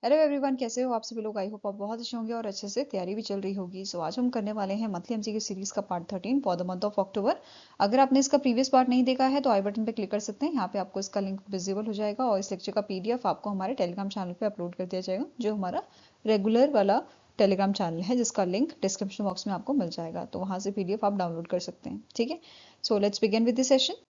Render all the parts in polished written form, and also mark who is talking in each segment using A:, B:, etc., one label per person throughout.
A: Hello everyone, कैसे हो आप सभी लोग। आई होप आप बहुत अच्छे होंगे और अच्छे से तैयारी भी चल रही होगी। सो आज हम करने वाले हैं मंथली एमसीक्यू सीरीज का part 13 for the month of October. अगर आपने इसका प्रीवियस पार्ट नहीं देखा है तो आई बटन पे क्लिक कर सकते हैं। यहाँ पे आपको इसका लिंक विजिबल हो जाएगा और इस लेक्चर का पीडीएफ आपको हमारे टेलीग्राम चैनल पे अपलोड कर दिया जाएगा, जो हमारा रेगुलर वाला टेलीग्राम चैनल है, जिसका लिंक डिस्क्रिप्शन बॉक्स में आपको मिल जाएगा। तो वहां से पीडीएफ आप डाउनलोड कर सकते हैं। ठीक है, so let's begin with the session.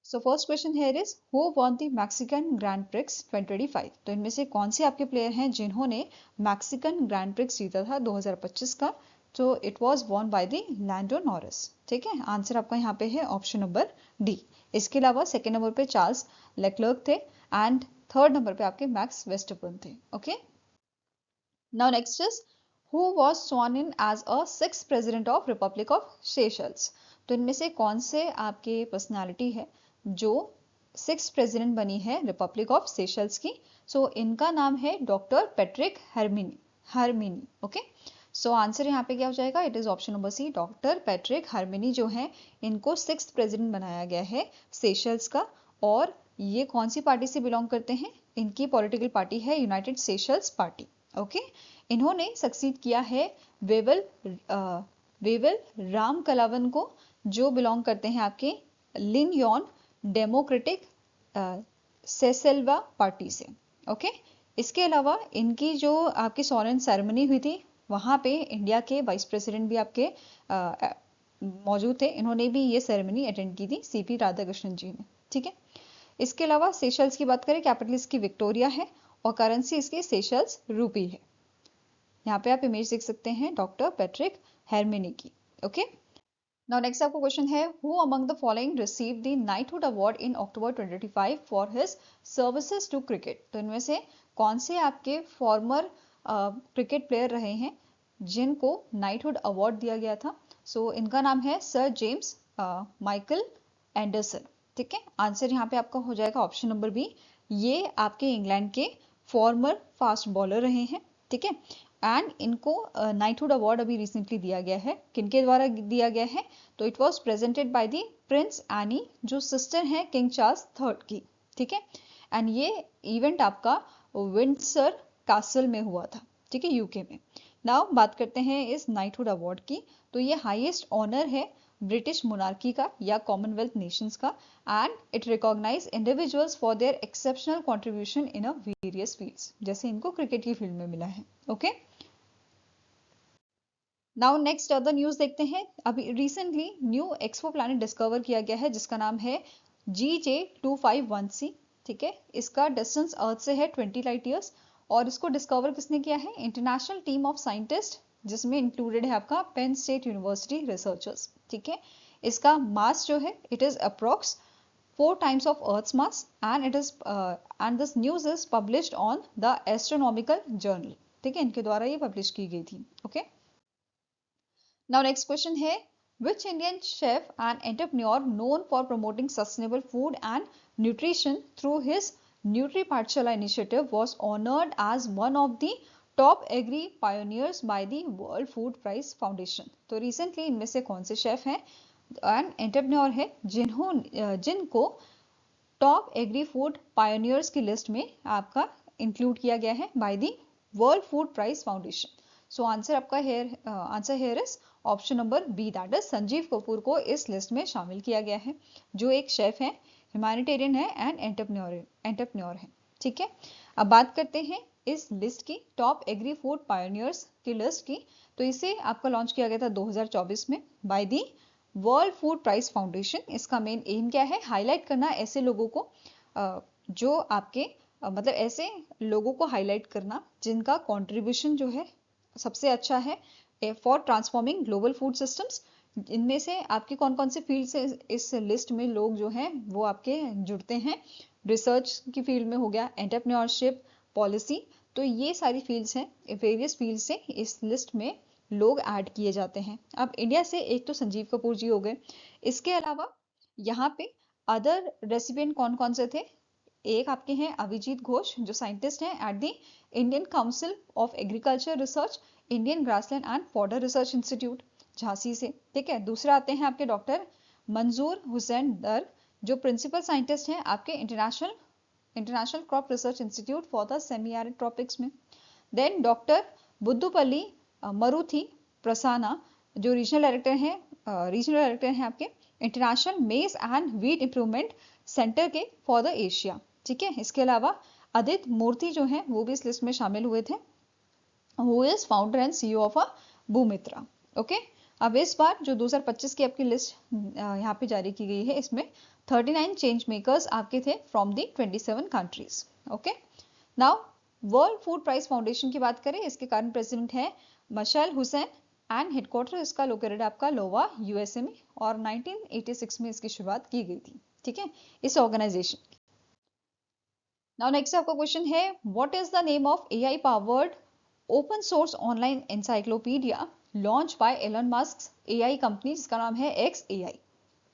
A: So first question here is who won the Mexican grand prix 2025। तो इनमें से कौन से आपके प्लेयर हैं जिन्होंने मैक्सिकन ग्रैंड प्रिक्स जीता था 2025 का। तो it was won by the Lando Norris. ठीक है, आंसर आपका यहाँ पे है ऑप्शन नंबर डी। इसके अलावा सेकेंड नंबर पे चार्ल्स लेक्लर्क थे एंड थर्ड नंबर पे आपके मैक्स वेस्टरपन थे। Okay, now next is who was sworn in as a sixth president of Republic of Seychelles। तो इनमें से कौन से आपके पर्सनालिटी है जो सिक्स प्रेसिडेंट बनी है रिपब्लिक ऑफ सेशल्स की। सो इनका नाम है doctor Patrick Herminie Herminie okay, so answer यहाँ पे क्या हो जाएगा, it is option number C. Doctor Patrick Herminie जो है, इनको सिक्स प्रेसिडेंट बनाया गया है सेशल्स का। और ये कौन सी पार्टी से बिलोंग करते हैं, इनकी पॉलिटिकल पार्टी है यूनाइटेड सेशल्स पार्टी। ओके, इन्होंने सक्सीड किया है वेवल वेवल राम कलावन को, जो बिलोंग करते हैं आपके लिन यॉन डेमोक्रेटिक सेसेल्वा पार्टी से। ओके, इसके अलावा इनकी जो आपकी सॉरेन सेरेमनी हुई थी, वहां पे इंडिया के वाइस प्रेसिडेंट भी आपके मौजूद थे। इन्होंने भी ये सेरेमनी अटेंड की थी, सीपी राधाकृष्णन जी ने। ठीक है, इसके अलावा सेशल्स की बात करें, कैपिटल इसकी विक्टोरिया है और करेंसी इसकी सेशल्स रूपी है। यहाँ पे आप इमेज देख सकते हैं डॉक्टर पेट्रिक हेरमिनी की। ओके, नाउ नेक्स्ट आपको क्वेश्चन है who among the following receive the knighthood award in October 2025 for his services to cricket. तो इनमें से कौन से आपके फॉर्मर क्रिकेट प्लेयर रहे हैं जिनको नाइटहुड अवार्ड दिया गया था। सो इनका नाम है सर जेम्स माइकल एंडरसन। ठीक है, आंसर यहाँ पे आपका हो जाएगा ऑप्शन नंबर बी। ये आपके इंग्लैंड के फॉर्मर फास्ट बॉलर रहे हैं। ठीक है, एंड इनको नाइटहुड अवार्ड अभी रिसेंटली दिया गया है। किनके द्वारा दिया गया है, तो it was presented by the Prince any, जो सिस्टर है किंग चार्ल्स थर्ड की। ठीक है, एंड ये इवेंट आपका विंडसर कैसल में हुआ था। ठीक है, यूके में। नाउ बात करते हैं इस नाइटहुड अवार्ड की। तो ये हाईएस्ट ऑनर है ब्रिटिश मोनार्की का या कॉमनवेल्थ नेशंस का, and it recognise individuals for their exceptional contribution in a various fields, जैसे इनको क्रिकेट की फील्ड में मिला है। Okay, now next other news देखते हैं। अभी recently new exoplanet discover किया गया है, जिसका नाम है GJ251c। ठीक है, इसका डिस्टेंस अर्थ से है 20 लाइट ईयर्स और इसको डिस्कवर किसने किया है, इंटरनेशनल टीम ऑफ साइंटिस्ट, जिसमें इंक्लूडेड है आपका पेन स्टेट यूनिवर्सिटी रिसर्चर्स। ठीक है, इसका मास जो है it is approx 4 times of Earth's mass and it is and this news is published on the Astronomical Journal। ठीक है, इनके द्वारा ये पब्लिश की गई थी। ओके, now next question है which Indian chef and entrepreneur known for promoting sustainable food and nutrition through his Nutri Pathshala initiative was honored as one of the top agri pioneers by the World Food Prize Foundation. तो recently इनमें से कौन से chef हैं and entrepreneur है जिनको top agri food pioneers की list में आपका इंक्लूड किया गया है by the World Food Prize Foundation. So answer आपका here is option number B, that is Sanjeev Kapoor को इस लिस्ट में शामिल किया गया है, जो एक शेफ है, ह्यूमैनिटेरियन है एंड एंटरप्रेन्योर है। ठीक है, अब बात करते हैं इस लिस्ट की, टॉप एग्री फूड पायोनियर्स की लिस्ट की। तो इसे आपका लॉन्च किया गया था 2024 में by the World Food Prize Foundation. इसका मेन एम क्या है, हाईलाइट करना ऐसे लोगों को जो आपके मतलब ऐसे लोगों को हाईलाइट करना जिनका कंट्रीब्यूशन जो है सबसे अच्छा है for transforming global food systems. इनमें से आपके कौन कौन से फील्ड से इस लिस्ट में लोग जो हैं वो आपके जुड़ते हैं, रिसर्च की फील्ड में हो गया, एंटरप्रेन्योरशिप, पॉलिसी। तो ये सारी फील्ड्स हैं, वेरियस फील्ड से इस लिस्ट में लोग ऐड किए जाते हैं। अब इंडिया से एक तो संजीव कपूर जी हो गए, इसके अलावा यहाँ पे अदर रेसिपिएंट कौन कौन से थे, एक आपके हैं अभिजीत घोष जो साइंटिस्ट हैं at the Indian council of agriculture research, Indian grassland and fodder research institute Jhansi से। ठीक है, दूसरे आते हैं आपके डॉक्टर मंजूर हुसैन दर जो प्रिंसिपल साइंटिस्ट हैं आपके international international crop research institute for the semi arid tropics में। देन डॉक्टर बुद्दुपल्ली मरुथी प्रसाना जो रीजनल डायरेक्टर हैं आपके इंटरनेशनल मेज एंड व्हीट इंप्रूवमेंट सेंटर के फॉर द एशिया। ठीक है, इसके अलावा आदित्य मूर्ति जो हैं वो भी इस लिस्ट में शामिल हुए थे, who is founder and CEO of Bhumitra. Okay, अब इस बार जो 2025 की आपकी लिस्ट यहाँ पे जारी की गई है, इसमें 39 चेंज मेकर्स आपके थे from the 27 countries. Okay, now world food price foundation की बात करें, इसके करंट प्रेसिडेंट है मशाल हुसैन एंड हेडक्वार्टर इसका लोकेटेड आपका लोवा यूएसए में, और 1986 में इसकी शुरुआत की गई थी। ठीक है, इस ऑर्गेनाइजेशन। नाउ नेक्स्ट आपका क्वेश्चन है, what is the name of AI powered open source online encyclopedia launch by Elon Musk AI company, जिसका नाम है XAI,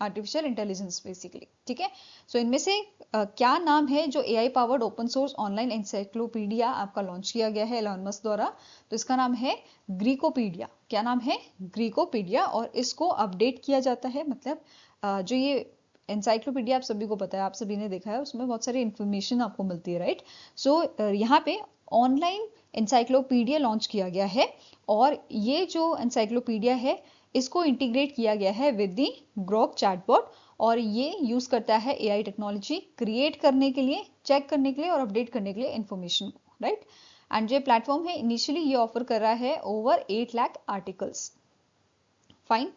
A: आर्टिफिशियल इंटेलिजेंस बेसिकली। ठीक है, सो इनमें से क्या नाम है जो AI powered open source online encyclopedia आपका लॉन्च किया गया है एलन मस्क द्वारा? तो इसका नाम है ग्रीकोपीडिया। क्या नाम है? ग्रीकोपीडिया। और इसको अपडेट किया जाता है, मतलब जो ये एनसाइक्लोपीडिया आप सभी को पता है, आप सभी ने देखा है, उसमें बहुत सारी इंफॉर्मेशन आपको मिलती है, राइट? सो यहाँ पे ऑनलाइन एनसाइक्लोपीडिया लॉन्च किया गया है, और ये जो एनसाइक्लोपीडिया है इसको इंटीग्रेट किया गया है विद दी ग्रोक चैटबॉट, और ये यूज करता है एआई टेक्नोलॉजी क्रिएट करने के लिए, चेक करने के लिए और अपडेट करने के लिए इंफॉर्मेशन को, राइट? एंड जो प्लेटफॉर्म है इनिशियली ये ऑफर कर रहा है over 8 lakh articles. Fine.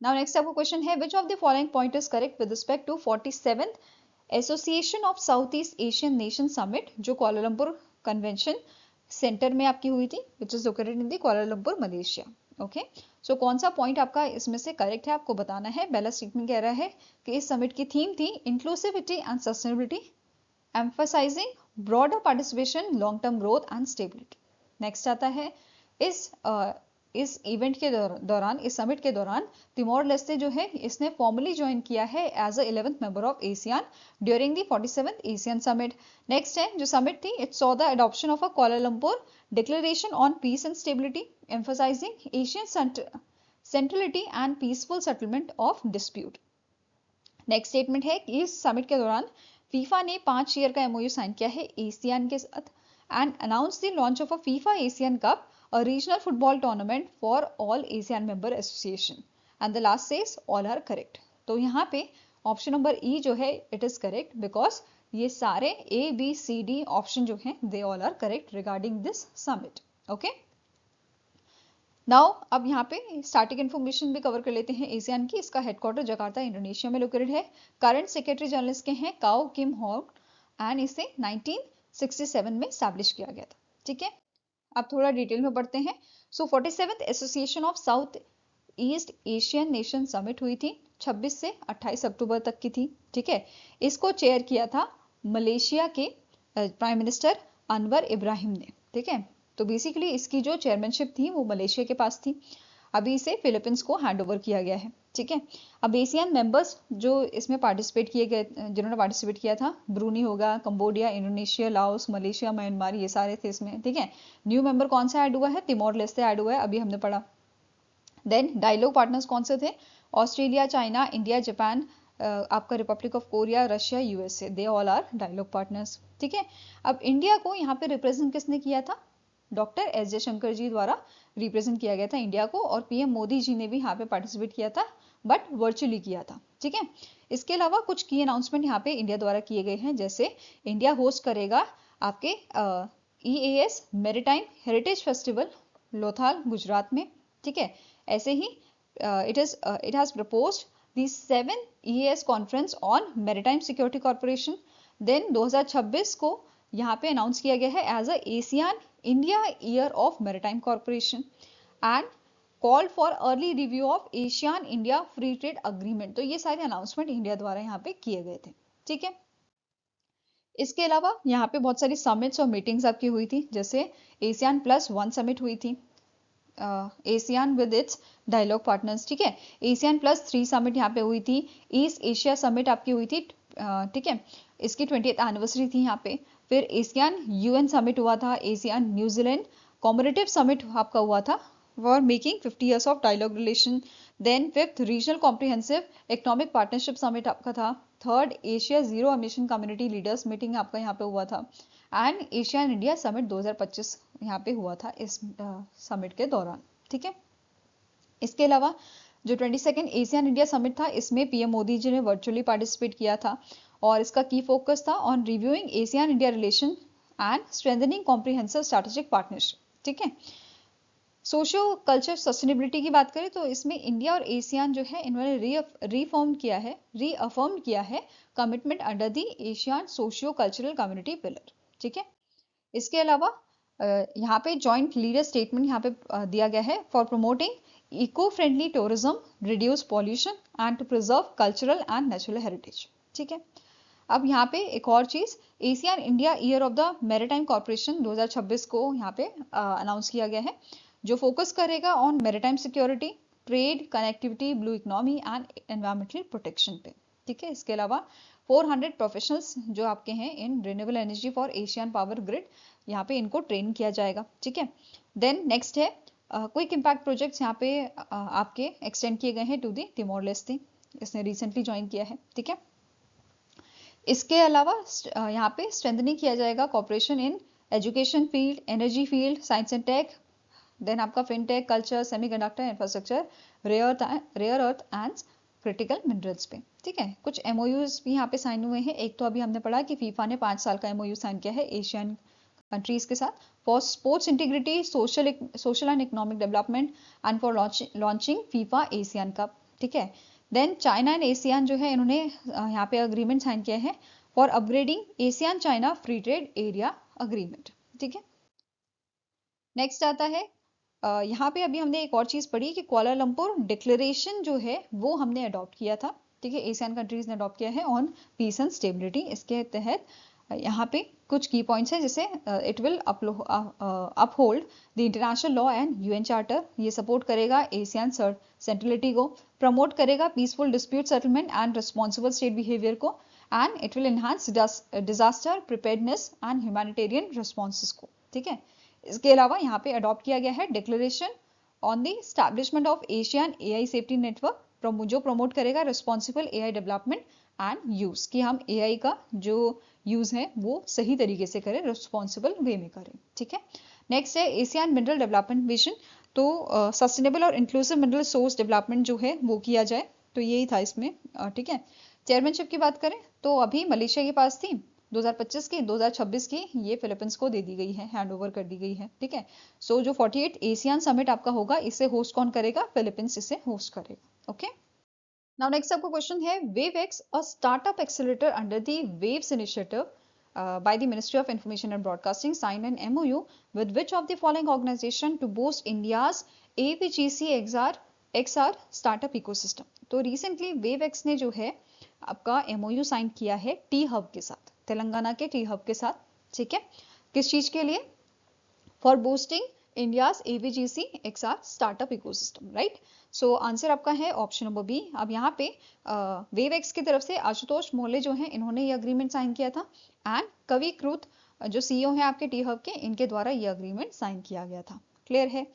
A: Now next आपको क्वेश्चन है, which of the following point is correct with respect to 47th association of south east Asian nation summit जो कुआलालंपुर कन्वेंशन सेंटर में आपकी हुई थी, which is located in the Kuala Lumpur Malaysia. Okay, so कौन सा point आपका इसमें से करेक्ट है आपको बताना है। पहला स्टेटमेंट कह रहा है कि इस समिट की थीम थी inclusivity and sustainability, emphasising broader participation, long term growth and stability. Next आता है, इस इवेंट के दौरान, इस समिट के दौरान तिमोर लेस्टे जो है इसने फॉर्मली ज्वाइन किया है as a 11th member of ASEAN during the 47th ASEAN summit. Next है जो समिट थी, it saw the adoption of a Kuala Lumpur declaration on peace and stability emphasising ASEAN centrality and peaceful settlement of dispute. Next statement है कि इस summit के दौरान FIFA ने 5 year का एमओयू साइन किया है एशियन के साथ and announce the launch of a FIFA Asian cup, a regional football tournament for all ASEAN member association, and the last says all are correct। तो यहाँ पे ऑप्शन नंबर ई जो है इट इज करेक्ट बिकॉज ये सारे ABCD option जो हैं they all are correct regarding this summit. Okay, now अब यहाँ पे स्टार्टिंग इन्फॉर्मेशन भी कवर कर लेते हैं एशियन की। इसका हेडक्वार्टर जकार्ता इंडोनेशिया में लोकेटेड है। करंट सेक्रेटरी जनरल के हैं काओ किम हॉग एंड इसे 1967 में स्टैब्लिश किया गया था। ठीक है, अब थोड़ा डिटेल में पढ़ते हैं। सो 47th association of south east Asian nation summit हुई थी, 26 से 28 अक्टूबर तक की थी। ठीक है, इसको चेयर किया था मलेशिया के प्राइम मिनिस्टर अनवर इब्राहिम ने। ठीक है, तो बेसिकली इसकी जो चेयरमैनशिप थी वो मलेशिया के पास थी, अभी इसे फिलीपींस को हैंड ओवर किया गया है। ठीक है, अब एशियन मेंबर्स जो इसमें पार्टिसिपेट किए गए, जिन्होंने पार्टिसिपेट किया था, ब्रूनी होगा, Cambodia, Indonesia, Laos, Malaysia, Myanmar, ये सारे थे इसमें। ठीक है, न्यू मेंबर कौन सा ऐड हुआ है? तिमोर लेस्टे ऐड हुआ है, अभी हमने पढ़ा। देन डायलॉग पार्टनर्स कौन से थे? ऑस्ट्रेलिया, चाइना, इंडिया, जापान, आपका Republic of Korea, Russia, USA, they all are dialogue partners. ठीक है, अब इंडिया को यहाँ पे रिप्रेजेंट किसने किया था? डॉक्टर एस जयशंकर जी द्वारा रिप्रेजेंट किया गया था इंडिया को, और पीएम मोदी जी ने भी यहाँ पे पार्टिसिपेट किया था, बट वर्चुअली किया था। ठीक है, इसके अलावा कुछ की अनाउंसमेंट यहाँ पे इंडिया द्वारा किए गए हैं, जैसे इंडिया होस्ट करेगा आपके EAS maritime heritage festival Lothal Gujarat में। ठीक है, ऐसे ही it has proposed the 7th EAS conference on maritime security corporation. Then 2026 को यहाँ पे अनाउंस किया गया है as a Asian India year of maritime corporation and call for early review of Asian India free trade agreement. तो ये सारे announcement India द्वारा यहाँ पे किए गए थे। ठीक है, इसके अलावा यहाँ पे बहुत सारी समिट्स और मीटिंग्स आपकी हुई थी, जैसे ASEAN+1 समिट हुई थी, ASEAN with its dialogue partners. ठीक है, ASEAN+3 समिट यहाँ पे हुई थी, ईस्ट एशिया समिट आपकी हुई थी। ठीक है, इसकी 20th एनिवर्सरी थी यहाँ पे। फिर एशियन UN समिट हुआ था, एशियन न्यूजीलैंड कॉमरेटिव समिट आपका हुआ था for making 50 years of dialogue relation. Then 5th regional comprehensive economic partnership summit आपका था। Third ASEAN zero emission community leaders meeting आपका यहाँ पे हुआ था, and ASEAN and India summit 2025 यहाँ पे हुआ था इस समिट के दौरान। ठीक है, इसके अलावा जो 22nd एशियन इंडिया समिट था, इसमें पीएम मोदी जी ने वर्चुअली पार्टिसिपेट किया था, और इसका की फोकस था on reviewing Asian India relation and strengthening comprehensive strategic partnership. ठीक है, सोशियो कल्चर सस्टेनेबिलिटी की बात करें तो इसमें इंडिया और एशियान जो है इन्होंने रीअफर्म किया है commitment under the ASEAN socio cultural community pillar. ठीक है, इसके अलावा यहाँ पे जॉइंट लीडर स्टेटमेंट यहाँ पे दिया गया है for promoting eco friendly tourism, reduce pollution and to preserve cultural and natural heritage. ठीक है, अब यहाँ पे एक और चीज, ASEAN India year of the maritime corporation 2026 को यहाँ पे अनाउंस किया गया है, जो फोकस करेगा on maritime security, trade, connectivity, blue economy and environmental protection पे। ठीक है, इसके अलावा 400 प्रोफेशनल्स जो आपके हैं in renewable energy for Asian power grid, यहाँ पे इनको ट्रेन किया जाएगा। ठीक है, देन नेक्स्ट है क्विक इम्पैक्ट प्रोजेक्ट्स यहाँ पे आपके एक्सटेंड किए गए हैं टू दी तिमोर लेस्ते, इसने रिसेंटली ज्वाइन किया है। ठीक है, इसके अलावा यहाँ पे स्ट्रेंथनिंग किया जाएगा cooperation in education field, energy field, science and tech, then आपका fintech, culture, semiconductor, infrastructure, rare earth and critical minerals पे। ठीक है, कुछ एमओयूज भी यहाँ पे साइन हुए हैं। एक तो अभी हमने पढ़ा कि फीफा ने 5 साल का एमओयू साइन किया है एशियन कंट्रीज के साथ for sports integrity, social and economic development and for launching FIFA Asian cup. ठीक है, देन चाइना एंड एशियन जो है इन्होंने यहाँ पे अग्रीमेंट साइन किया है for upgrading Asian China free trade area agreement. ठीक है, नेक्स्ट आता है यहाँ पे अभी हमने एक और चीज पढ़ी कि कुआलालंपुर डिक्लेरेशन जो है वो हमने अडॉप्ट किया था। ठीक है, एशियन कंट्रीज ने अडॉप्ट किया है ऑन पीस एंड स्टेबिलिटी। इसके तहत यहाँ पे कुछ की पॉइंट्स है, जैसे it will uphold the international law and UN charter, ये सपोर्ट करेगा एशियन सेंट्रलिटी को, प्रमोट करेगा peaceful dispute settlement and responsible state behaviour को, and it will enhance disaster preparedness and humanitarian responses को। ठीक है, इसके अलावा यहाँ पे अडॉप्ट किया गया है declaration on the establishment of Asian AI safety network, जो प्रमोट करेगा responsible AI development and use, कि हम एआई का जो यूज है वो सही तरीके से करें, रिस्पॉन्सिबल वे में करें। ठीक है, नेक्स्ट है एशियन मिनरल डेवलपमेंट विजन, तो सस्टेनेबल और इंक्लूसिव मिनरल सोर्स डेवलपमेंट जो है वो किया जाए, तो यही था इसमें। ठीक है, चेयरमैनशिप की बात करें तो अभी मलेशिया के पास थी 2025 की, 2026 की ये फिलीपींस को दे दी गई है, हैंड ओवर कर दी गई है। ठीक है, सो जो 48 एशियन समिट आपका होगा, इसे होस्ट कौन करेगा? फिलीपींस इसे होस्ट करेगा। ओके, नाउ नेक्स्ट आपका क्वेश्चन है, WaveX a startup accelerator under the वेव्स initiative by the Ministry of Information and Broadcasting signed an MOU with which of the following organization to boost India's AVGC XR startup ecosystem। तो recently वेवएक्स ने जो है आपका MOU sign किया है T hub के साथ, तेलंगाना के टी हब के साथ। ठीक है, किस चीज के लिए? For boosting India's AVGC XR startup ecosystem, right. So answer आपका है ऑप्शन नंबर बी। अब यहाँ पे वेवएक्स की तरफ से आशुतोष मोहल्ले जो हैं इन्होंने ये अग्रीमेंट साइन किया था, एंड कवि क्रुत जो CEO हैं आपके टी हब के, इनके द्वारा ये अग्रीमेंट साइन किया गया था। क्लियर है?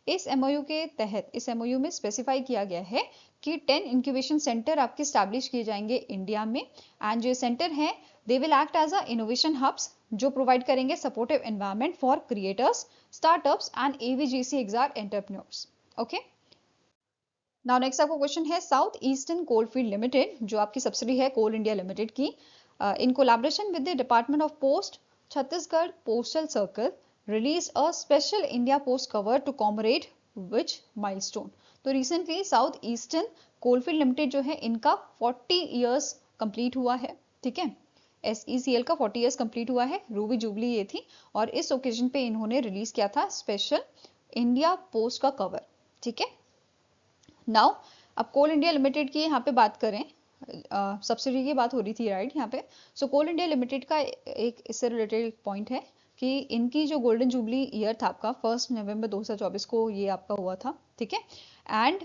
A: इस MOU के तहत, इस MOU में स्पेसिफाई किया गया है कि 10 इंक्यूबेशन सेंटर आपके स्टैब्लिश किए जाएंगे इंडिया में, एंड जो सेंटर है they will act as a innovation hubs, जो प्रोवाइड करेंगे supportive environment for creators, startups and AVGC XR entrepreneurs. Okay, now next आपको क्वेश्चन है, साउथ ईस्टर्न कोलफील्ड लिमिटेड जो आपकी सब्सिडी है कोल इंडिया लिमिटेड की, in collaboration with the department of post, Chhattisgarh postal circle release a special India post cover to commemorate which milestone. तो recently South Eastern Coalfield Limited जो है इनका 40 years complete हुआ है। ठीक है, SECL का 40 इयर्स कंप्लीट हुआ है, रूबी जुबली ये थी, और इस ओकेजन पे इन्होंने रिलीज किया था स्पेशल इंडिया पोस्ट का कवर। ठीक है, नाउ अब कोल इंडिया लिमिटेड की यहाँ पे बात करें, सब्सिडी की बात हो रही थी, राइट, यहाँ पे। सो कोल इंडिया लिमिटेड का एक इससे रिलेटेड पॉइंट है कि इनकी जो गोल्डन जुबली ईयर था आपका 1 नवंबर 2024 को ये आपका हुआ था। ठीक है, एंड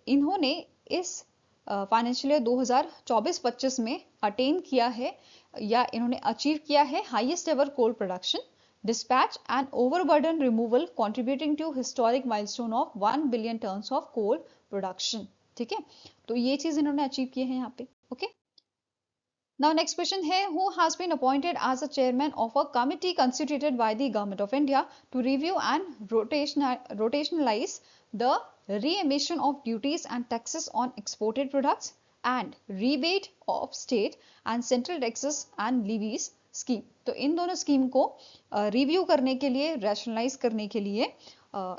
A: इन्होंने इस फाइनेंशियल ईयर 2024-25 में अटेन किया है, या इन्होंने अचीव किया है highest ever coal production, dispatch and overburden removal contributing to historic milestone of 1 billion tons of coal production। ठीक है, तो ये चीज इन्होंने अचीव किए हैं यहाँ पे। ओके, Now next question है, who has been appointed as a chairman of a committee constituted by the Government of India to review and rotationalize the re-emission of duties and taxes on exported products and rebate of state and central taxes and levies scheme. तो इन दोनों scheme को review करने के लिए, rationalise करने के लिए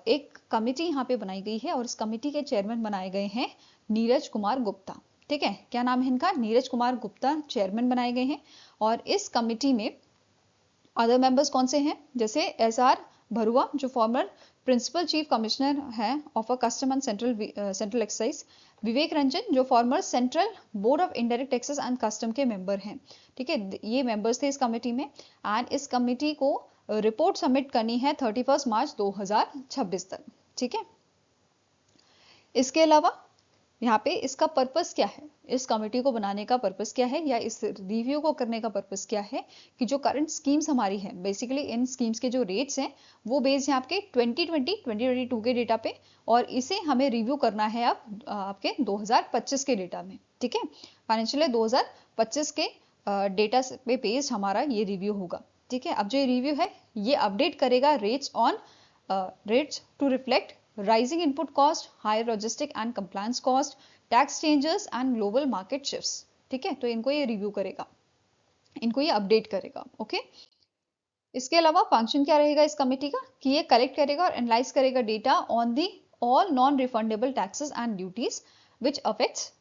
A: एक कमिटी यहाँ पे बनाई गई है और इस कमिटी के चेयरमैन बनाए गए हैं नीरज कुमार गुप्ता। ठीक है, क्या नाम है इनका? नीरज कुमार गुप्ता चेयरमैन बनाए गए हैं। और इस कमिटी में अदर मेंबर्स कौन से हैं? जैसे SR भरुआ जो फॉर्मर प्रिंसिपल चीफ कमिश्नर हैं of a custom and central excise, Vivek Ranjan जो former Central Board of Indirect Taxes and custom के मेंबर हैं। ठीक है, ये मेंबर्स थे इस कमेटी में। एंड इस कमेटी को रिपोर्ट सबमिट करनी है 31 मार्च 2026 तक। ठीक है, इसके अलावा यहाँ पे इसका पर्पस क्या है, इस कमेटी को बनाने का पर्पस क्या है या इस रिव्यू को करने का पर्पस क्या है कि जो करंट स्कीम्स हमारी है, बेसिकली इन स्कीम्स के जो रेट्स हैं वो बेस्ड हैं आपके 2022 के डेटा पे और इसे हमें रिव्यू करना है अब आपके 2025 के डेटा में। ठीक है, फाइनेंशियल 2025 के डेटा पे बेस्ड हमारा ये रिव्यू होगा। ठीक है, अब जो ये रिव्यू है ये अपडेट करेगा rates to reflect rising input cost, higher logistic and compliance cost, tax changes and global market shifts। ठीक है, तो इनको ये रिव्यू करेगा, इनको ये अपडेट करेगा। ओके, इसके अलावा फंक्शन क्या रहेगा इस कमेटी का कि ये कलेक्ट करेगा और एनालाइज करेगा data on the all non refundable taxes and duties which affects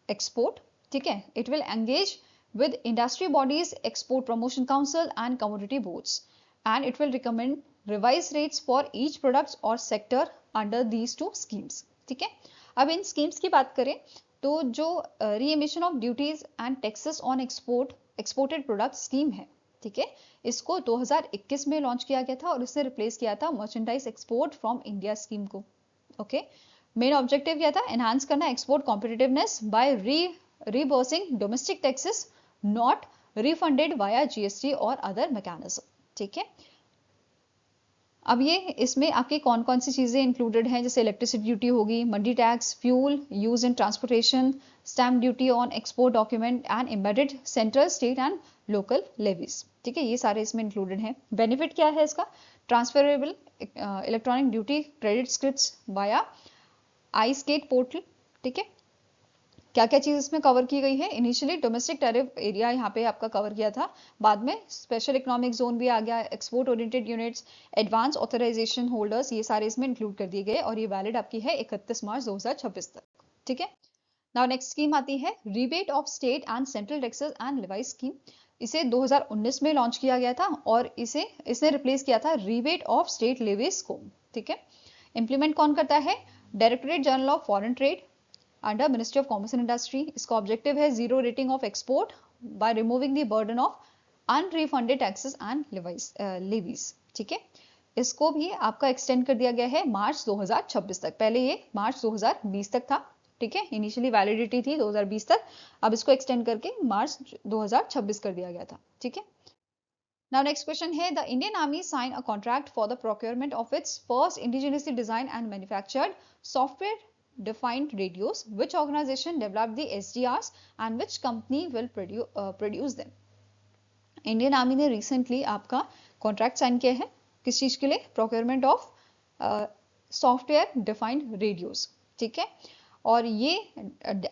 A: export. ठीक है, it will engage with industry bodies, export promotion council and commodity boards, and it will recommend revised rates for each products or sector under these two schemes। ठीक है, अब इन schemes की बात करें तो जो remission of duties and taxes on exported product scheme है, ठीक है, इसको 2021 में लॉन्च किया गया था और इसने रिप्लेस किया था merchandise export from India scheme को। ओके, मेन ऑब्जेक्टिव क्या था? एनहांस करना export competitiveness by reimbursing domestic taxes not refunded via GST और अदर मैकेनिज्म। ठीक है, अब ये इसमें आपके कौन कौन सी चीजें इंक्लूडेड हैं, जैसे इलेक्ट्रिसिटी ड्यूटी होगी, mandi tax, fuel use in transportation, stamp duty on export document and embedded central state and local levies. ठीक है, ये सारे इसमें इंक्लूडेड हैं। बेनिफिट क्या है इसका? Transferable electronic duty credit scripts via ICEGATE portal. ठीक है, क्या क्या चीज इसमें कवर की गई है? इनिशियली डोमेस्टिक टैरिफ एरिया यहाँ पे आपका कवर किया था, बाद में स्पेशल इकोनॉमिक जोन भी आ गया, export oriented units, advance authorisation holders, ये सारे इसमें इंक्लूड कर दिए गए और ये वैलिड आपकी है 31 मार्च 2026 तक। ठीक है, नाउ नेक्स्ट स्कीम आती है rebate of state and central taxes and लेवाई scheme. इसे 2019 में लॉन्च किया गया था और इसने रिप्लेस किया था रिबेट ऑफ स्टेट लेवीज को। ठीक है, इंप्लीमेंट कौन करता है? Directorate general of foreign trade under ministry of commerce and industry. इसका ऑब्जेक्टिव है zero rating of export by removing the burden of unrefunded taxes and levies. ठीक है, इसको भी आपका एक्सटेंड कर दिया गया है मार्च 2026 तक। पहले ये मार्च 2020 तक था। ठीक है, इनिशियली वैलिडिटी थी 2020 तक, अब इसको एक्सटेंड करके मार्च 2026 कर दिया गया था। ठीक है, Now next question है, the Indian Army signed a contract for the procurement of its first indigenously designed and manufactured software defined radios. Which organization developed the SDRs and which company will produce them? Indian army ने recently आपका contract sign किया है किस चीज के लिए? Procurement of software defined radios. ठीक है, और ये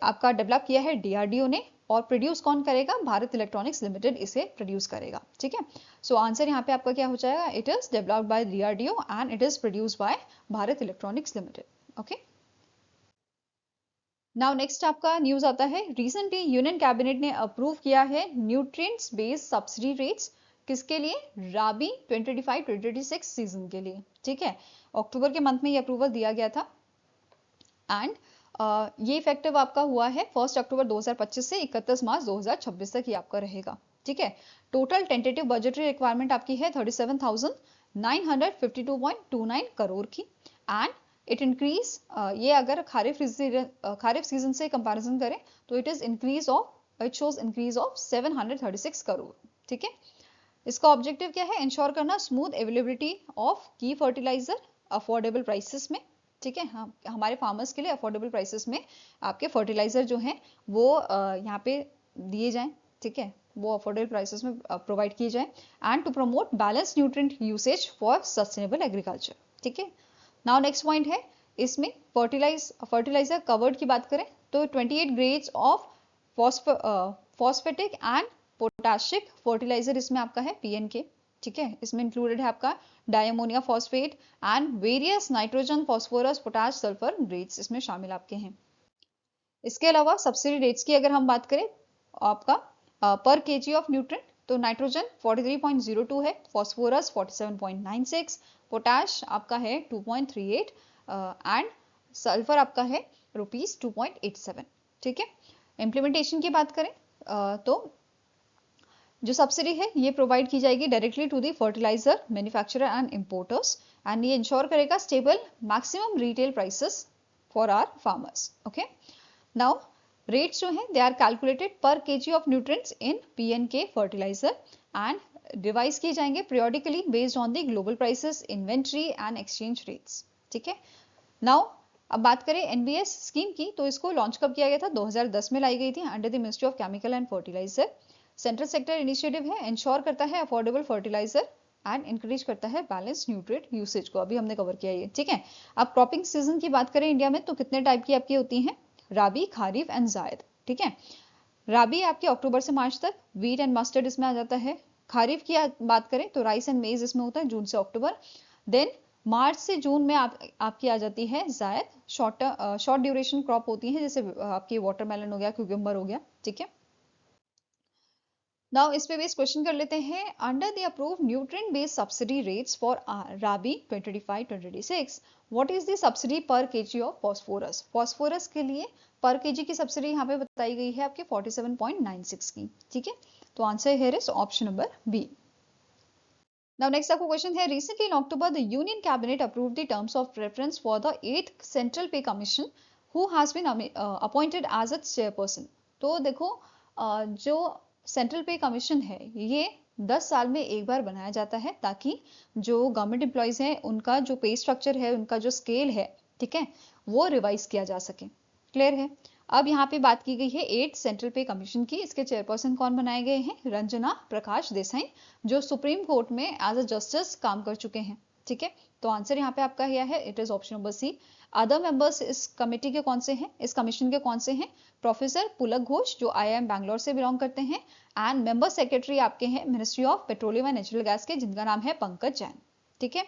A: आपका डेवलप किया है DRDO ने और प्रोड्यूस कौन करेगा? भारत इलेक्ट्रॉनिक्स लिमिटेड इसे प्रोड्यूस करेगा। ठीक है, सो आंसर यहाँ पे आपका क्या हो जाएगा? It is developed by DRDO and it is produced by Bharat electronics limited. Okay, now next आपका न्यूज आता है, रिसेंटली यूनियन कैबिनेट ने अप्रूव किया है न्यूट्रिएंट्स बेस्ड सब्सिडी रेट्स। किसके लिए? राबी 2025-2026 सीजन के लिए। ठीक है, अक्टूबर के मंथ में ये अप्रूवल दिया गया था एंड ये इफेक्टिव आपका हुआ है 1 अक्टूबर 2025 से 31 मार्च 2026 तक ये आपका रहेगा। ठीक है, टोटल टेंटेटिव बजटरी रिक्वायरमेंट आपकी है 37,952.29 करोड़ की एंड इट इंक्रीज, ये अगर खारिफ सीजन से कंपैरिजन करें तो it shows increase of 736 crore. ठीक है, इसका ऑब्जेक्टिव क्या है? इंश्योर करना स्मूथ अवेलेबिलिटी ऑफ की फर्टिलाइजर अफोर्डेबल प्राइसेस में। ठीक है, हाँ, हमारे फार्मर्स के लिए अफोर्डेबल प्राइसेस में आपके फर्टिलाइजर जो हैं वो यहाँ पे दिए जाएं। ठीक है, वो अफोर्डेबल प्राइसेस में प्रोवाइड किए जाए, and to promote balance nutrient usage for sustainable agriculture. ठीक है, नाउ नेक्स्ट पॉइंट है इसमें फर्टिलाइजर कवर्ड की बात करें तो 28 grades of phosphatic and potassic fertiliser इसमें आपका है पीएनके। ठीक है, इसमें इंक्लूडेड है आपका diammonium phosphate and various nitrogen phosphorus potash sulphur grades इसमें शामिल आपके हैं। इसके अलावा सब्सिडी रेट्स की अगर हम बात करें आपका पर केजी ऑफ न्यूट्रिएंट तो नाइट्रोजन 43.02 है, फॉस्फोरस 47.96, पोटाश आपका है 2.38 एंड सल्फर आपका है ₹2.87। ठीक है, इम्प्लीमेंटेशन की बात करें तो जो सब्सिडी है ये प्रोवाइड की जाएगी directly to the fertiliser manufacturer and importers, and ये इंश्योर करेगा stable maximum retail prices for our farmers. Okay, now rates जो हैं they are calculated per kg of nutrients in P&K fertilizer and revise किए जाएंगे periodically based on the global prices, inventory and exchange rates। ठीक है, now अब बात करें NBS scheme की तो इसको लॉन्च कब किया गया था, 2010 में लाई गई थी under the ministry of chemical and fertiliser. Central sector initiative है, इंश्योर करता है अफोर्डेबल फर्टिलाइजर एंड इंकरेज करता है बैलेंस न्यूट्रिएंट यूसेज को, अभी हमने कवर किया ये। ठीक है, अब क्रॉपिंग सीजन की बात करें इंडिया में तो कितने टाइप की आपकी होती हैं, राबी, खारिफ एंड जायद। ठीक है, राबी आपके अक्टूबर से मार्च तक, वीट एंड मस्टर्ड इसमें आ जाता है। खारिफ की बात करें तो राइस एंड मेज इसमें होता है जून से अक्टूबर। देन मार्च से जून में आपकी आ जाती है जायद, शॉर्ट ड्यूरेशन क्रॉप होती है जैसे आपकी वाटरमेलन हो गया, क्यूकम्बर हो गया। ठीक है, नाउ इस पे बेस्ड क्वेश्चन कर लेते हैं। Under the approved nutrient based subsidy rates for Rabi 2025-2026 what is the subsidy per KG of phosphorus. Phosphorus के लिए पर केजी की सब्सिडी यहाँ पे बताई गई है आपके 47.96 की। ठीक है, तो answer here is option number B. Now next आपको क्वेश्चन है, recently in October the union cabinet approved the terms of reference for the 8th central pay commission who has been appointed as its chairperson. तो देखो जो central pay commission है ये 10 साल में एक बार बनाया जाता है ताकि जो गवर्नमेंट एम्प्लॉयज हैं उनका जो पे स्ट्रक्चर है, उनका जो स्केल है, ठीक है, वो रिवाइज किया जा सके। क्लियर है, अब यहाँ पे बात की गई है 8 सेंट्रल पे कमीशन की। इसके चेयरपर्सन कौन बनाए गए हैं, रंजना प्रकाश देसाई, जो सुप्रीम कोर्ट में एज अ जस्टिस काम कर चुके हैं। ठीक है, तो आंसर यहाँ पे आपका यह है, it is option number C. Other members इस कमेटी के कौन से हैं, इस कमीशन के कौन से हैं, प्रोफेसर पुलक घोष जो IIM बैंगलोर से बिलोंग करते हैं, एंड मेंबर सेक्रेटरी आपके हैं ministry of petroleum and natural gas के, जिनका नाम है पंकज जैन। ठीक है,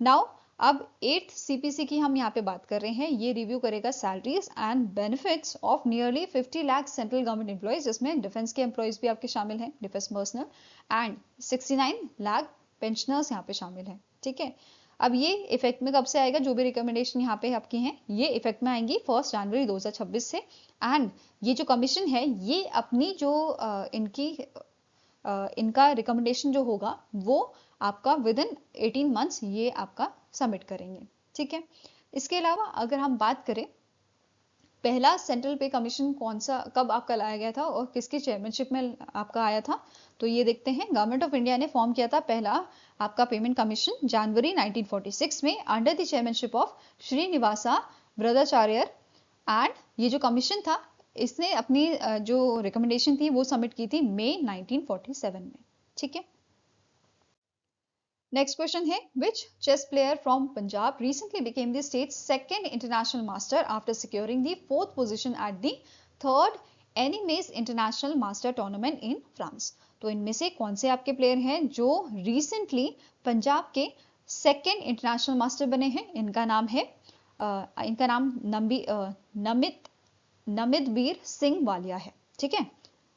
A: नाउ अब 8th CPC की हम यहाँ पे बात कर रहे हैं, ये रिव्यू करेगा salaries and benefits of nearly 50 lakh central government employees, जिसमें डिफेंस के एम्प्लॉयज भी आपके शामिल हैं, defence personnel, and 69 lakh pensioners यहाँ पे शामिल हैं। ठीक है, अब ये इफेक्ट में कब से आएगा, जो भी रिकमेंडेशन यहाँ पे आपकी हैं ये इफेक्ट में आएंगी 1 जनवरी 2026 से, एंड ये जो कमीशन है ये अपनी जो इनका रिकमेंडेशन जो होगा वो आपका विद इन 18 मंथ्स ये आपका सबमिट करेंगे। ठीक है, इसके अलावा अगर हम बात करें पहला सेंट्रल पे कमीशन कौन सा कब आपका लाया गया था और किसकी चेयरमैनशिप में आपका आया था, तो ये देखते हैं। गवर्नमेंट ऑफ इंडिया ने फॉर्म किया था पहला आपका पेमेंट कमीशन जनवरी 1946 में under the chairmanship of Srinivasa Varadachariar, and ये जो कमीशन था इसने अपनी जो रिकमेंडेशन थी वो सबमिट की थी मई 1947 में। ठीक है, नेक्स्ट क्वेश्चन है, which chess player from Punjab recently became the state's second international master after securing the 4th position at the 3rd Annemasse international master tournament in France. तो इनमें से कौन से आपके प्लेयर हैं जो रिसेंटली पंजाब के सेकंड इंटरनेशनल मास्टर बने हैं। इनका नाम है इनका नाम नमितबीर सिंह वालिया है। ठीक है,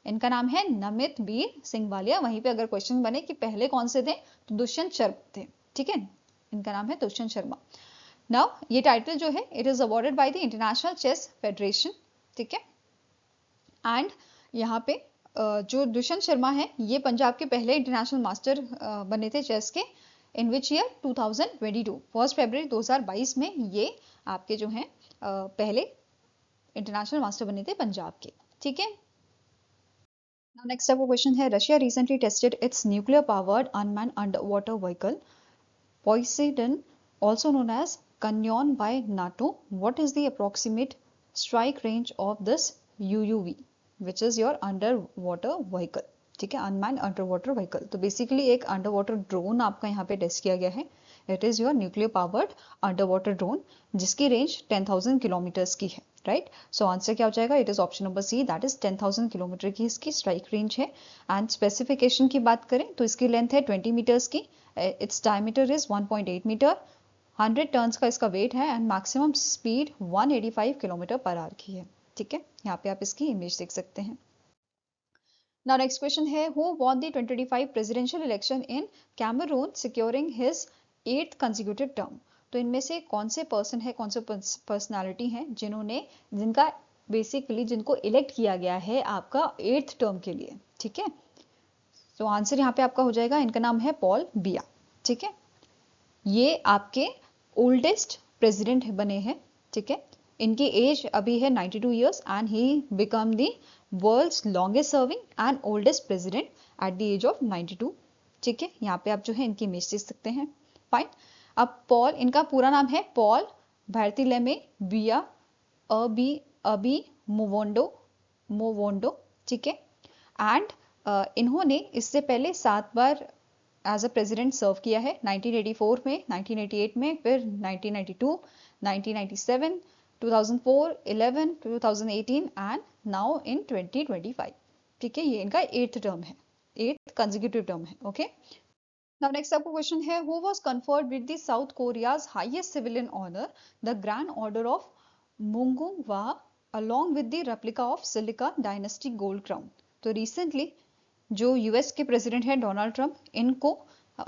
A: इनका नाम है नमितबीर सिंह वालिया। वहीं पे अगर क्वेश्चन बने कि पहले कौन से थे तो दुष्यंत शर्मा थे। ठीक है, इनका नाम है दुष्यंत शर्मा। नाउ ये टाइटल जो है it is awarded by the international chess federation. ठीक है, एंड यहाँ पे जो दुष्यंत शर्मा है ये पंजाब के पहले इंटरनेशनल मास्टर बने थे चेस के, इन विच ईयर 2022 1 फरवरी 2022 में ये आपके जो हैं पहले इंटरनेशनल मास्टर बने थे पंजाब के। ठीक है, now next up question है, Russia recently tested its nuclear powered unmanned underwater vehicle Poseidon, also known as Canyon by NATO. What is the approximate strike range of this UUV, which is your underwater vehicle? ठीक है, unmanned under water vehicle. तो basically एक under water drone आपका यहाँ पे test किया गया है। It is your nuclear powered under water drone, जिसकी रेंज 10,000 किलोमीटर्स की है, राइट। सो आंसर क्या हो जाएगा, it is option number C, that is 10,000 kilometre की इसकी स्ट्राइक रेंज है। एंड स्पेसिफिकेशन की बात करें तो इसकी लेंथ है 20 मीटर्स की, its diameter is 1.8 metre, 100 tonnes का इसका वेट है and maximum speed 185 kilometre per hour की है। ठीक है, यहाँ पे आप इसकी इमेज देख सकते हैं। Now next question है, who won the 2025 presidential election in Cameroon securing his 8th consecutive term? तो इनमें से कौन से पर्सन है, कौन से पर्सनालिटी हैं जिनका बेसिकली जिनको इलेक्ट किया गया है आपका 8th टर्म के लिए। ठीक है, तो आंसर यहाँ पे आपका हो जाएगा, इनका नाम है पॉल बिया। ठीक है, ये आपके ओल्डेस्ट प्रेसिडेंट बने हैं। ठीक है, इनकी एज अभी है 92 years and he become the world's longest serving and oldest president at the age of 92। ठीक है, यहाँ पे आप जो है इनकी इमेज देख सकते हैं। फाइन, अब पॉल, इनका पूरा नाम है पॉल बार्थोलोमे बिया अबी मोवोंडो। ठीक है, एंड इन्होंने इससे पहले 7 बार एज अ प्रेसिडेंट सर्व किया है, 1984 में, 1988 में, फिर 1992, 1997, 2004, 11, 2018 एंड नाउ इन 2025। ठीक है, ये इनका 8th टर्म है, 8th कंसेक्यूटिव टर्म है। ओके, नाउ नेक्स्ट आपको क्वेश्चन है, who was conferred with the South Korea's highest civilian honour the Grand Order of Mugunghwa along with the replica of Silica dynasty gold crown? तो recently जो US के president है Donald Trump, इनको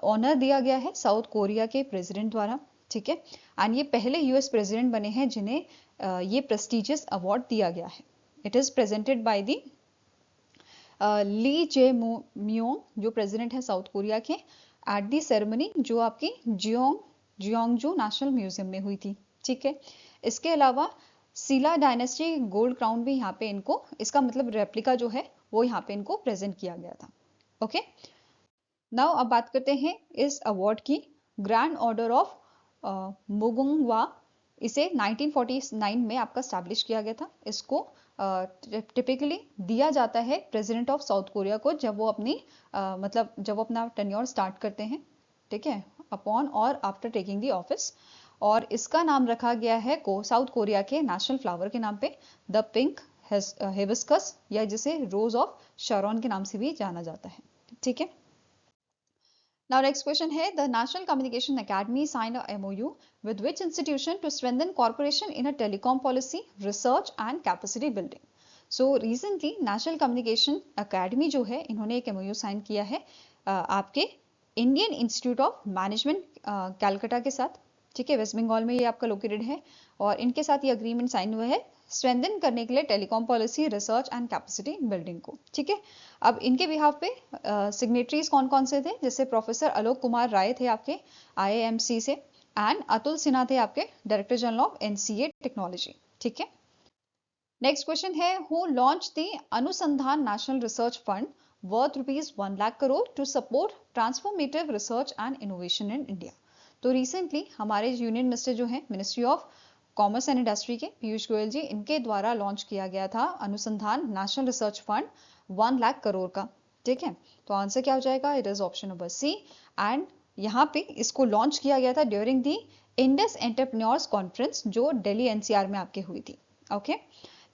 A: honour दिया गया है South Korea के president द्वारा। ठीक है, एंड ये पहले यूएस प्रेसिडेंट बने हैं जिन्हें ये प्रेस्टिजियस अवार्ड दिया गया है। It is presented by the Lee Jae Myung, जो प्रेसिडेंट है साउथ कोरिया के, एट दी सेरेमनी जो आपकी जियोंगजू नेशनल म्यूजियम में हुई थी। ठीक है, इसके अलावा सीला डायनेस्टी गोल्ड क्राउन भी यहाँ पे इनको, इसका मतलब रेप्लिका जो है वो यहाँ पे इनको प्रेजेंट किया गया था। ओके, नाउ अब बात करते हैं इस अवार्ड की। ग्रैंड ऑर्डर ऑफ मुगुंगवा, इसे 1949 में आपका स्टैब्लिश किया गया था। इसको टिपिकली दिया जाता है प्रेसिडेंट ऑफ साउथ कोरिया को जब वो अपनी मतलब जब वो अपना टेन्योर स्टार्ट करते हैं। ठीक है, अपॉन और आफ्टर टेकिंग द ऑफिस, और इसका नाम रखा गया है साउथ कोरिया के नेशनल फ्लावर के नाम पे, द पिंक हिबिस्कस, या जिसे रोज ऑफ शरॉन के नाम से भी जाना जाता है। ठीक है, नाउ नेक्स्ट क्वेश्चन है, the national communication academy signed a MoU with which institution to strengthen corporation in a telecom policy, research and capacity building? So recently national communication academy जो है, इन्होंने एक एमओयू साइन किया है आपके Indian Institute of Management Calcutta के साथ। ठीक है, वेस्ट बंगाल में ये आपका लोकेटेड है, और इनके साथ ये अग्रीमेंट साइन हुआ है स्ट्रेंथन करने के लिए telecom policy, research and capacity building को। ठीक है, अब इनके बिहाफ पे सिग्नेटरीज कौन कौन से थे, जैसे प्रोफेसर आलोक कुमार राय थे आपके आईआईएमसी से, एंड अतुल सिन्हा थे आपके director general of NCA technology. ठीक है, नेक्स्ट क्वेश्चन है, who launch the Anusandhan national research fund worth ₹1 lakh crore to support transformative research and innovation in India? तो रिसेंटली हमारे यूनियन मिनिस्टर जो हैं ministry of commerce and industry के पीयूष गोयल जी, इनके द्वारा लॉन्च किया गया था Anusandhan national research fund 1 lakh crore का। ठीक है, तो आंसर क्या हो जाएगा, it is option number C, and यहाँ पे इसको लॉन्च किया गया था during the Indus entrepreneurs conference जो दिल्ली एनसीआर में आपके हुई थी। ओके,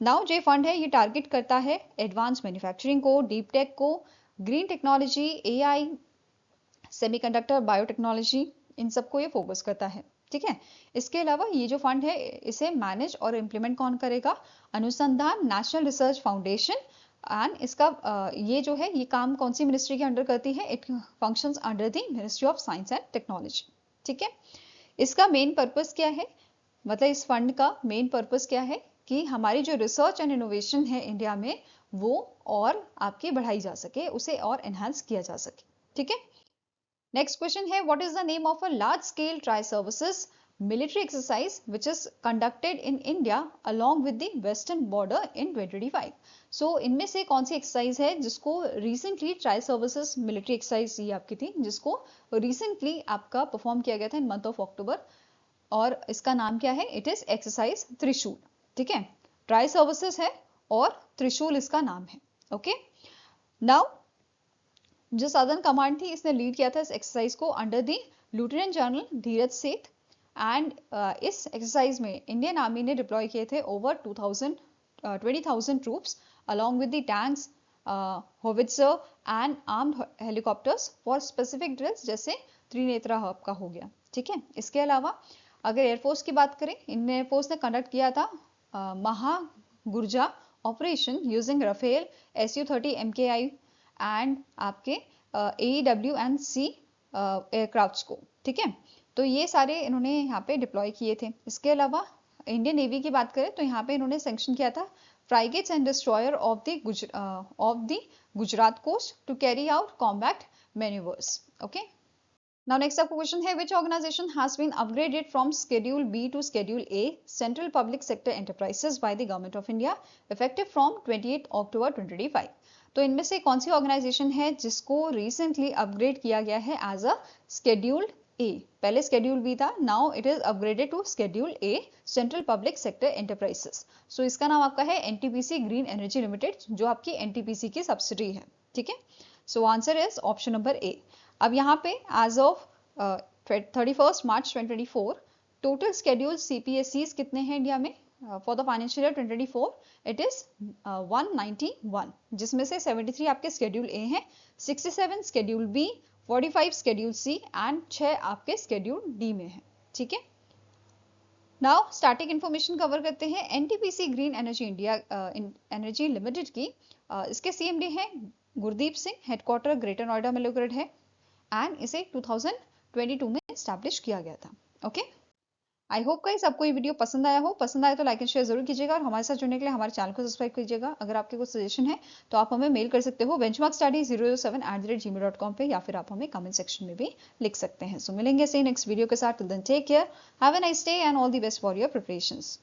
A: नाउ जो फंड है ये टारगेट करता है एडवांस मैन्युफैक्चरिंग को, डीप टेक को, green technology, AI, semiconductor, biotechnology, इन सबको ये फोकस करता है। ठीक है, इसके अलावा ये जो फंड है इसे मैनेज और इम्प्लीमेंट कौन करेगा, अनुसंधान नेशनल रिसर्च फाउंडेशन, एंड इसका ये जो है ये काम कौन सी मिनिस्ट्री के अंडर करती है, it functions under the ministry of science and technology. ठीक है, इसका मेन पर्पस क्या है, मतलब इस फंड का मेन पर्पस क्या है कि हमारी जो रिसर्च एंड इनोवेशन है इंडिया में वो और आपकी बढ़ाई जा सके, उसे और एनहांस किया जा सके। ठीक है, नेक्स्ट क्वेश्चन है, what is the name of a large scale tri services military exercise which is conducted in India along with the western border in 2025? So इनमें से कौन सी एक्सरसाइज है जिसको recently tri services military exercise ये आपकी थी, जिसको recently आपका परफॉर्म किया गया था इन मंथ ऑफ अक्टूबर, और इसका नाम क्या है, इट इज एक्सरसाइज त्रिशूल। ठीक है, ट्राई सर्विसेज है और त्रिशूल इसका नाम है। ओके, नाउ जो सदर्न कमांड थी इसने लीड किया था इस एक्सरसाइज को अंडर द लेफ्टिनेंट जनरल धीरज सेठ। एंड इस एक्सरसाइज में इंडियन आर्मी ने डिप्लॉय किए थे over 20,000 troops along with the tanks, howitzer and armed helicopters for specific drills, जैसे त्रिनेत्रा हब का हो गया। ठीक है, इसके अलावा अगर एयरफोर्स की बात करें, इंडियन एयरफोर्स ने कंडक्ट किया था महागुर्जा operation using Rafale Su-30 MKI and आपके AEW एंड C एयरक्राफ्ट्स को। ठीक है, तो ये सारे इन्होंने यहाँ पे डिप्लॉय किए थे। इसके अलावा इंडियन नेवी की बात करें तो यहाँ पे इन्होंने सैंक्शन किया था frigates and destroyer off the Gujarat coast to carry out combat manoeuvres. Okay, now next up question है, which organization has been upgraded from schedule B to schedule A central public sector enterprises by the government of India effective from 28 October 2025। तो इनमें से कौन सी organisation है जिसको recently upgrade किया गया है एज अ स्केड्यूल्ड ए? पहले स्केड्यूल बी था, now it is upgraded to schedule A central public sector enterprises. So इसका नाम आपका है एनटीपीसी ग्रीन एनर्जी लिमिटेड, जो आपकी एनटीपीसी की सब्सिडी है। ठीक है, so answer is option number A. अब यहाँ पे as of 31 March 2024 total schedule CPSCs कितने हैं इंडिया में for the financial year 2024? It is 191, जिसमें से 73 आपके स्केड्यूल ए हैं, 67 schedule B, 45 schedule C and 6 आपके स्केड्यूल डी में है। ठीक है, नाउ स्टैटिक इंफॉर्मेशन कवर करते हैं। NTPC green energy India energy limited की इसके CMD हैं गुरदीप सिंह, हेडक्वार्टर ग्रेटर नोएडा में लोकेटेड है एंड इसे 2022 में एस्टैब्लिश किया गया था। ओके, आई होप गाइस आपको ये वीडियो पसंद आया हो। पसंद आया तो लाइक एंड शेयर जरूर कीजिएगा और हमारे साथ जुड़ने के लिए हमारे चैनल को सब्सक्राइब कीजिएगा। अगर आपके कुछ सजेशन है तो आप हमें मेल कर सकते हो benchmarkstudy007@gmail.com पे, या फिर आप हमें कमेंट सेक्शन में भी लिख सकते हैं। सो मिलेंगे से नेक्स्ट वीडियो के साथ। Till then take care, have a nice day and all the best for your preparations.